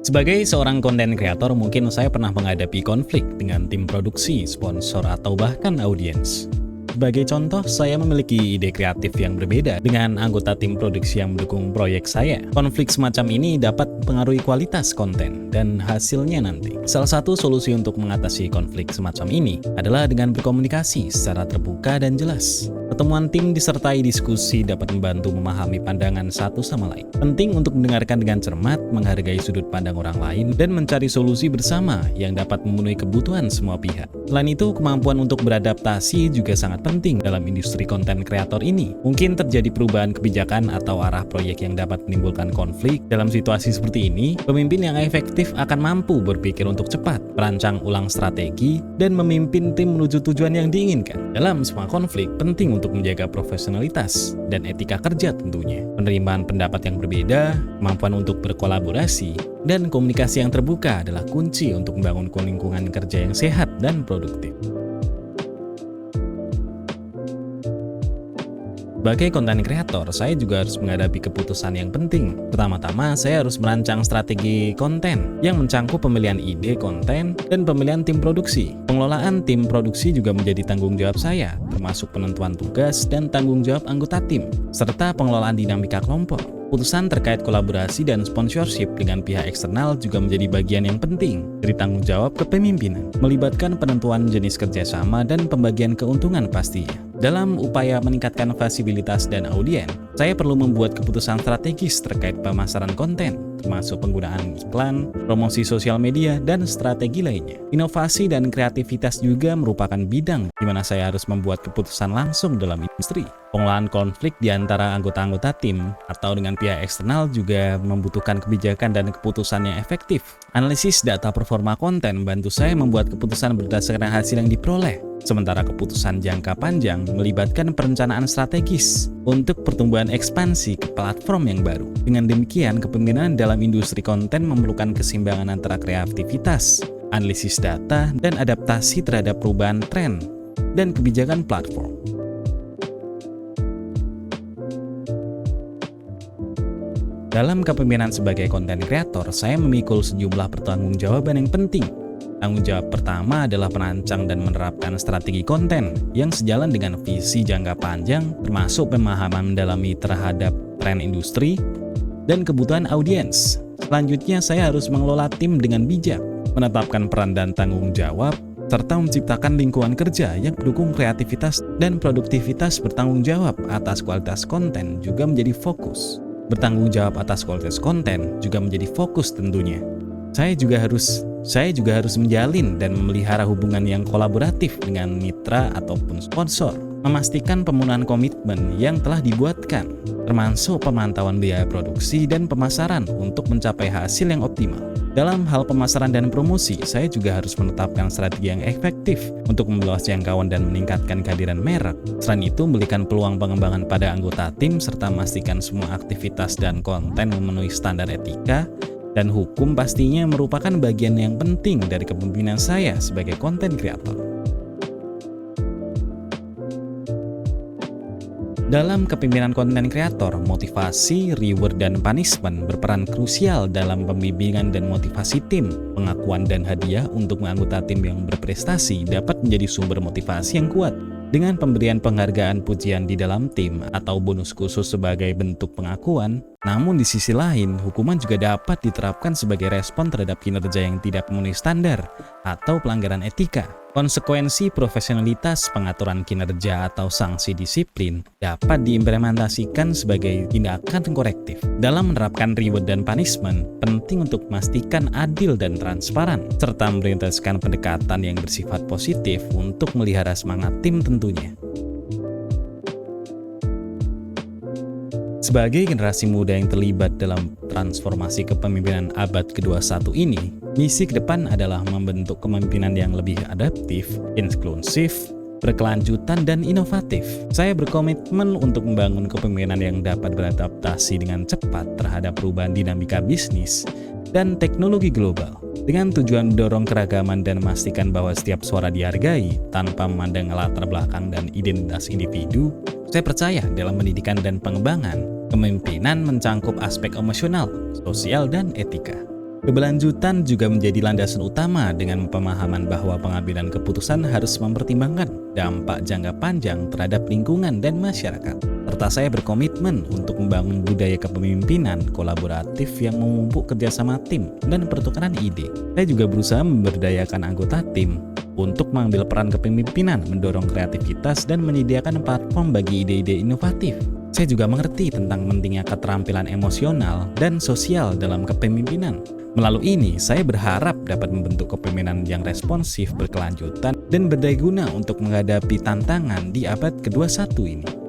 Sebagai seorang konten kreator, mungkin saya pernah menghadapi konflik dengan tim produksi, sponsor, atau bahkan audiens. Sebagai contoh, saya memiliki ide kreatif yang berbeda dengan anggota tim produksi yang mendukung proyek saya. Konflik semacam ini dapat mempengaruhi kualitas konten dan hasilnya nanti. Salah satu solusi untuk mengatasi konflik semacam ini adalah dengan berkomunikasi secara terbuka dan jelas. Pertemuan tim disertai diskusi dapat membantu memahami pandangan satu sama lain. Penting untuk mendengarkan dengan cermat, menghargai sudut pandang orang lain, dan mencari solusi bersama yang dapat memenuhi kebutuhan semua pihak. Selain itu, kemampuan untuk beradaptasi juga sangat penting dalam industri konten kreator ini. Mungkin terjadi perubahan kebijakan atau arah proyek yang dapat menimbulkan konflik. Dalam situasi seperti ini, pemimpin yang efektif akan mampu berpikir untuk cepat, merancang ulang strategi, dan memimpin tim menuju tujuan yang diinginkan. Dalam semua konflik, penting untuk menjaga profesionalitas dan etika kerja tentunya. Penerimaan pendapat yang berbeda, kemampuan untuk berkolaborasi, dan komunikasi yang terbuka adalah kunci untuk membangun lingkungan kerja yang sehat dan produktif. Sebagai konten kreator, saya juga harus menghadapi keputusan yang penting. Pertama-tama, saya harus merancang strategi konten yang mencangkup pemilihan ide konten dan pemilihan tim produksi. Pengelolaan tim produksi juga menjadi tanggung jawab saya, termasuk penentuan tugas dan tanggung jawab anggota tim, serta pengelolaan dinamika kelompok. Keputusan terkait kolaborasi dan sponsorship dengan pihak eksternal juga menjadi bagian yang penting dari tanggung jawab kepemimpinan, melibatkan penentuan jenis kerjasama dan pembagian keuntungan pastinya. Dalam upaya meningkatkan visibilitas dan audiens, saya perlu membuat keputusan strategis terkait pemasaran konten, termasuk penggunaan iklan, promosi sosial media, dan strategi lainnya. Inovasi dan kreativitas juga merupakan bidang di mana saya harus membuat keputusan langsung dalam industri. Pengelolaan konflik di antara anggota-anggota tim atau dengan pihak eksternal juga membutuhkan kebijakan dan keputusan yang efektif. Analisis data performa konten membantu saya membuat keputusan berdasarkan hasil yang diperoleh. Sementara keputusan jangka panjang melibatkan perencanaan strategis untuk pertumbuhan ekspansi ke platform yang baru. Dengan demikian, kepemimpinan dalam industri konten memerlukan keseimbangan antara kreativitas, analisis data, dan adaptasi terhadap perubahan tren dan kebijakan platform. Dalam kepemimpinan sebagai konten kreator, saya memikul sejumlah pertanggungjawaban yang penting. Tanggung jawab pertama adalah merancang dan menerapkan strategi konten yang sejalan dengan visi jangka panjang, termasuk pemahaman mendalami terhadap tren industri dan kebutuhan audiens. Selanjutnya, saya harus mengelola tim dengan bijak, menetapkan peran dan tanggung jawab, serta menciptakan lingkungan kerja yang mendukung kreativitas dan produktivitas. Bertanggung jawab atas kualitas konten juga menjadi fokus. Bertanggung jawab atas kualitas konten juga menjadi fokus tentunya. Saya juga harus menjalin dan memelihara hubungan yang kolaboratif dengan mitra ataupun sponsor, memastikan pemenuhan komitmen yang telah dibuatkan, termasuk pemantauan biaya produksi dan pemasaran untuk mencapai hasil yang optimal. Dalam hal pemasaran dan promosi, saya juga harus menetapkan strategi yang efektif untuk meluas jangkauan dan meningkatkan kehadiran merek. Selain itu, memberikan peluang pengembangan pada anggota tim serta memastikan semua aktivitas dan konten memenuhi standar etika dan hukum pastinya merupakan bagian yang penting dari kepemimpinan saya sebagai konten kreator. Dalam kepemimpinan konten kreator, motivasi, reward, dan punishment berperan krusial dalam pembimbingan dan motivasi tim. Pengakuan dan hadiah untuk anggota tim yang berprestasi dapat menjadi sumber motivasi yang kuat. Dengan pemberian penghargaan pujian di dalam tim atau bonus khusus sebagai bentuk pengakuan, namun di sisi lain, hukuman juga dapat diterapkan sebagai respon terhadap kinerja yang tidak memenuhi standar atau pelanggaran etika. Konsekuensi profesionalitas, pengaturan kinerja, atau sanksi disiplin dapat diimplementasikan sebagai tindakan korektif. Dalam menerapkan reward dan punishment, penting untuk memastikan adil dan transparan, serta memprioritaskan pendekatan yang bersifat positif untuk melihara semangat tim tentunya. Sebagai generasi muda yang terlibat dalam transformasi kepemimpinan abad ke-21 ini, misi ke depan adalah membentuk kepemimpinan yang lebih adaptif, inklusif, berkelanjutan, dan inovatif. Saya berkomitmen untuk membangun kepemimpinan yang dapat beradaptasi dengan cepat terhadap perubahan dinamika bisnis dan teknologi global, dengan tujuan mendorong keragaman dan memastikan bahwa setiap suara dihargai tanpa memandang latar belakang dan identitas individu. Saya percaya dalam pendidikan dan pengembangan, kepemimpinan mencangkup aspek emosional, sosial, dan etika. Keberlanjutan juga menjadi landasan utama dengan pemahaman bahwa pengambilan keputusan harus mempertimbangkan dampak jangka panjang terhadap lingkungan dan masyarakat. Serta saya berkomitmen untuk membangun budaya kepemimpinan kolaboratif yang memupuk kerjasama tim dan pertukaran ide. Saya juga berusaha memberdayakan anggota tim untuk mengambil peran kepemimpinan, mendorong kreativitas, dan menyediakan platform bagi ide-ide inovatif. Saya juga mengerti tentang pentingnya keterampilan emosional dan sosial dalam kepemimpinan. Melalui ini, saya berharap dapat membentuk kepemimpinan yang responsif, berkelanjutan, dan berdaya guna untuk menghadapi tantangan di abad ke-21 ini.